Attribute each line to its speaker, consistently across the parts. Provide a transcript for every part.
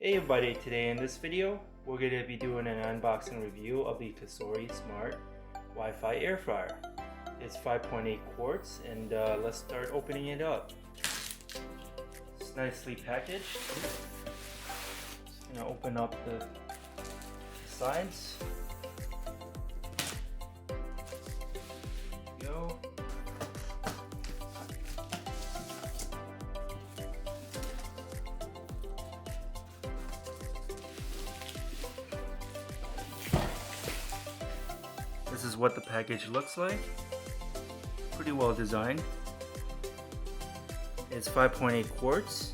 Speaker 1: Hey everybody, today in this video we're going to be doing an unboxing review of the COSORI Smart Wi-Fi Air Fryer. It's 5.8 quarts and let's start opening it up. It's nicely packaged. Just going to open up the sides. There we go. This is what the package looks like. Pretty well designed. It's 5.8 quarts.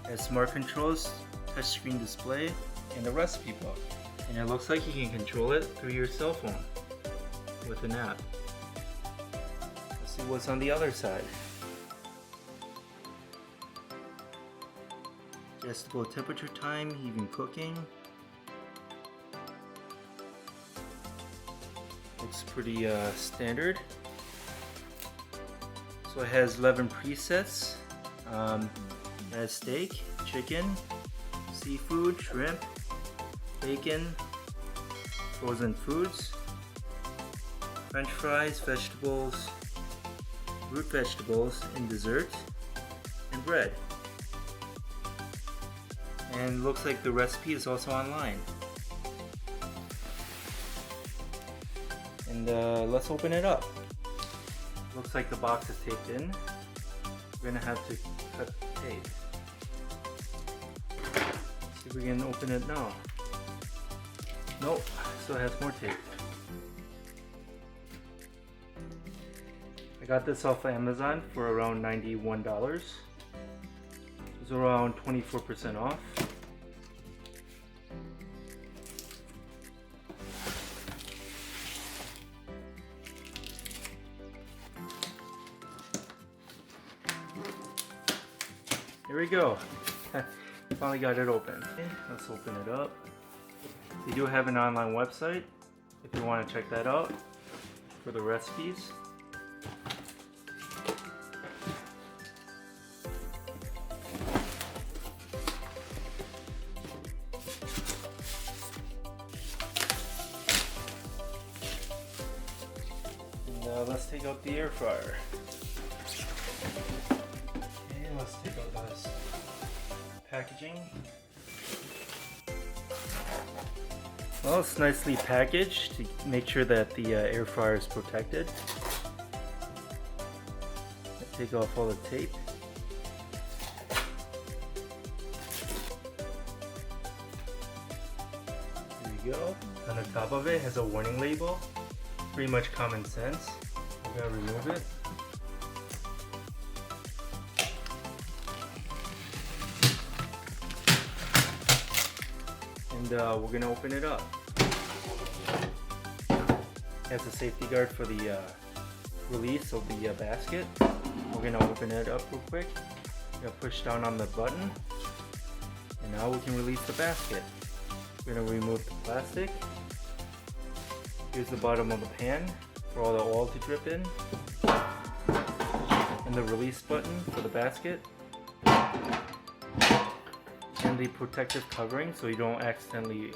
Speaker 1: It has smart controls, touchscreen display, and a recipe book. And it looks like you can control it through your cell phone with an app. Let's see what's on the other side. Adjustable temperature time, even cooking. Looks pretty standard. So it has 11 presets. It has steak, chicken, seafood, shrimp, bacon, frozen foods, French fries, vegetables, root vegetables, and dessert, and bread. And looks like the recipe is also online. And let's open it up. Looks like the box is taped in. We're gonna have to cut the tape. See if we can open it now. Nope, still has more tape. I got this off of Amazon for around $91. It's around 24% off. Here we go. Finally got it open. Okay, let's open it up. They do have an online website if you want to check that out for the recipes. And let's take out the air fryer. Let's take out this packaging. Well, it's nicely packaged to make sure that the air fryer is protected. Take off all the tape. There you go. On the top of it has a warning label. Pretty much common sense. We're gonna remove it. And we're going to open it up. It has a safety guard for the release of the basket. We're going to open it up real quick. We're going to push down on the button. And now we can release the basket. We're going to remove the plastic. Here's the bottom of the pan for all the oil to drip in. And the release button for the basket. And the protective covering so you don't accidentally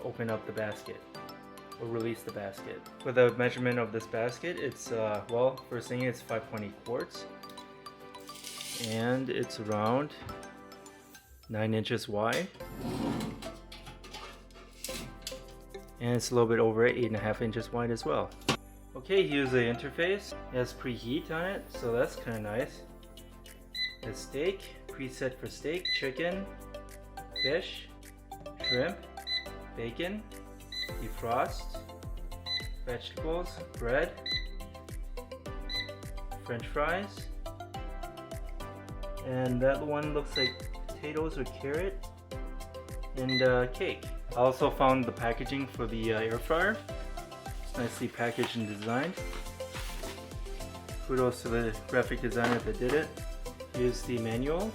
Speaker 1: open up the basket or release the basket. For the measurement of this basket, it's well, first thing, it's 5.8 quarts and it's around 9 inches wide, and it's a little bit over 8.5 inches wide as well. Okay, here's the interface. It has preheat on it, so that's kind of nice. It has steak, preset for steak, chicken, fish, shrimp, bacon, defrost, vegetables, bread, French fries, and that one looks like potatoes or carrot, and cake. I also found the packaging for the air fryer. It's nicely packaged and designed. Kudos to the graphic designer that did it. Here's the manual.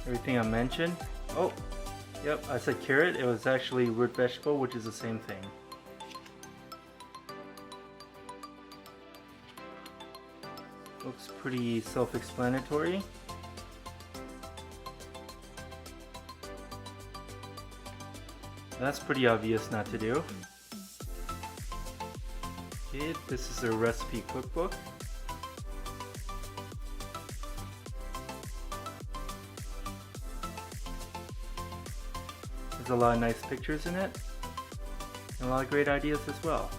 Speaker 1: Everything I mentioned. Oh, yep, I said carrot. It was actually root vegetable, which is the same thing. Looks pretty self-explanatory. That's pretty obvious not to do. Okay, this is a recipe cookbook. There's a lot of nice pictures in it, and a lot of great ideas as well.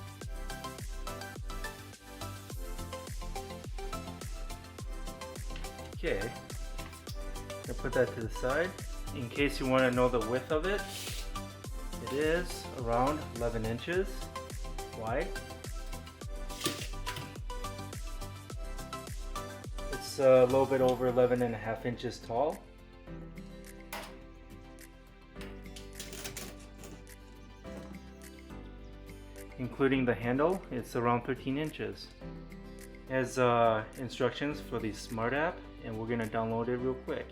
Speaker 1: Okay, I'll put that to the side. In case you want to know the width of it, it is around 11 inches wide. It's a little bit over 11.5 inches tall. Including the handle, it's around 13 inches. It has instructions for the Smart app, and we're gonna download it real quick.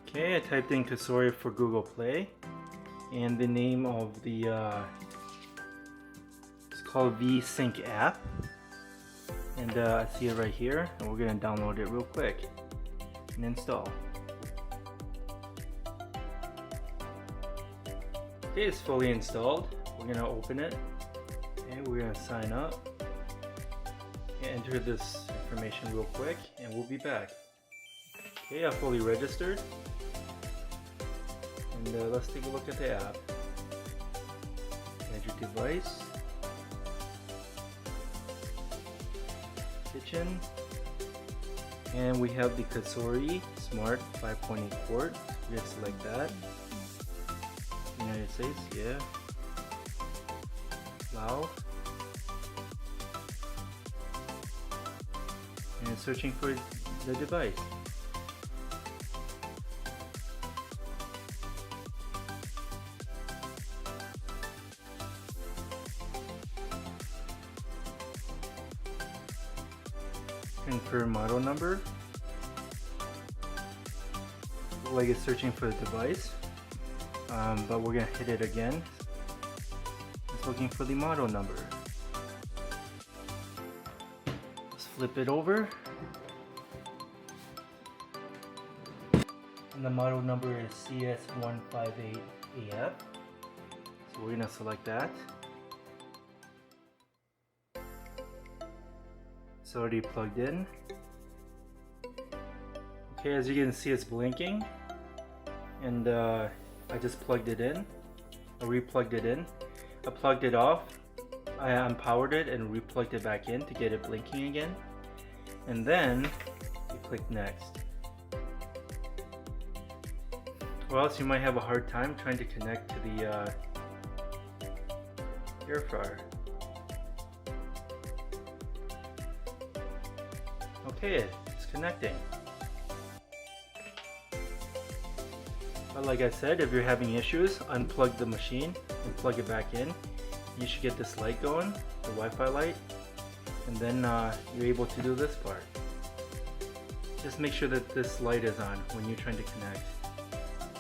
Speaker 1: Okay, I typed in COSORI for Google Play, and the name of the it's called V-Sync app, and I see it right here, and we're gonna download it real quick and install. Okay, it's fully installed. We're gonna open it, and we're gonna sign up and enter this information real quick, and we'll be back. Okay, I fully registered. And let's take a look at the app. Add your device, kitchen, and we have the COSORI Smart 5.8 port. We're gonna select that. United States, yeah. Wow. And searching for the device. Confirm model number. Like it's searching for the device, but we're gonna hit it again. It's looking for the model number. Let's flip it over, and the model number is CS158AF. So we're gonna select that. It's already plugged in. Okay, as you can see, it's blinking, and I just plugged it in. I replugged it in. I plugged it off. I unpowered it and replugged it back in to get it blinking again. And then you click next. Or else you might have a hard time trying to connect to the air fryer. Okay, it's connecting. But like I said, if you're having issues, unplug the machine and plug it back in. You should get this light going, the Wi-Fi light, and then you're able to do this part. Just make sure that this light is on when you're trying to connect.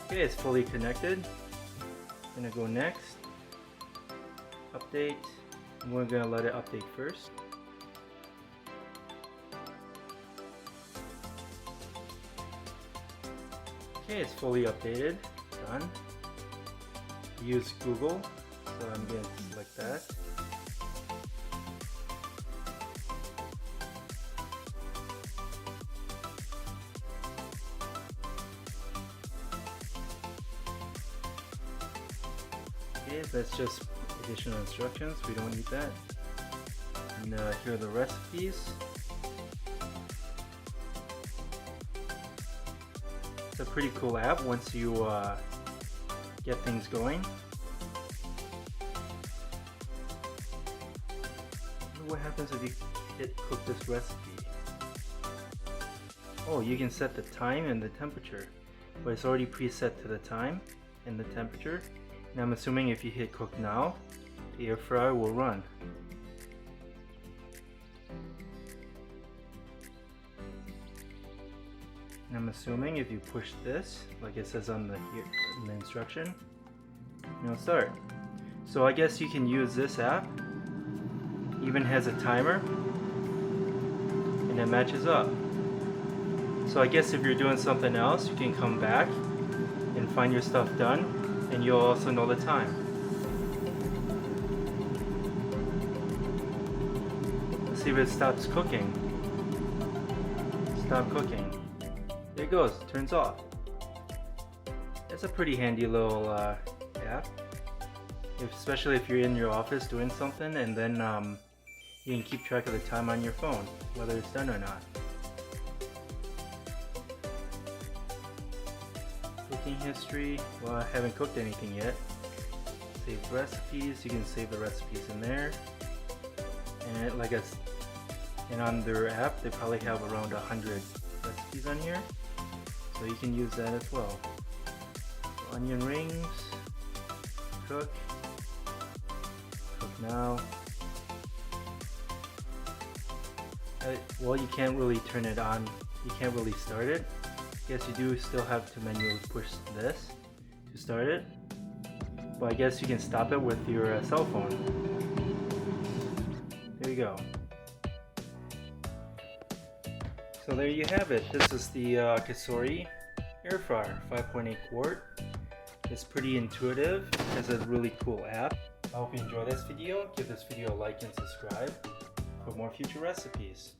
Speaker 1: Okay, it's fully connected. I'm gonna go next. Update. And we're gonna let it update first. Okay, it's fully updated. Done. Use Google, so I'm going to select that. Okay, that's just additional instructions. We don't need that. And here are the recipes. It's a pretty cool app once you get things going. What happens if you hit cook this recipe? Oh, you can set the time and the temperature, but it's already preset to the time and the temperature. And I'm assuming if you hit cook now, the air fryer will run. And I'm assuming if you push this, like it says on the instruction, it'll start. So I guess you can use this app. Even has a timer, and it matches up. So I guess if you're doing something else, you can come back and find your stuff done, and you'll also know the time. Let's see if it stops cooking. Stop cooking. There it goes, turns off. It's a pretty handy little app, especially if you're in your office doing something, and then you can keep track of the time on your phone, whether it's done or not. Cooking history, well, I haven't cooked anything yet. Save recipes, you can save the recipes in there. And and on their app, they probably have around 100 recipes on here, so you can use that as well. So onion rings, cook now. Well, you can't really turn it on, you can't really start it. Yes, you do still have to manually push this to start it, but I guess you can stop it with your cell phone. There you go. So there you have it. This is the COSORI air fryer, 5.8 quart. It's pretty intuitive. It's a really cool app. I hope you enjoyed this video. Give this video a like and subscribe for more future recipes.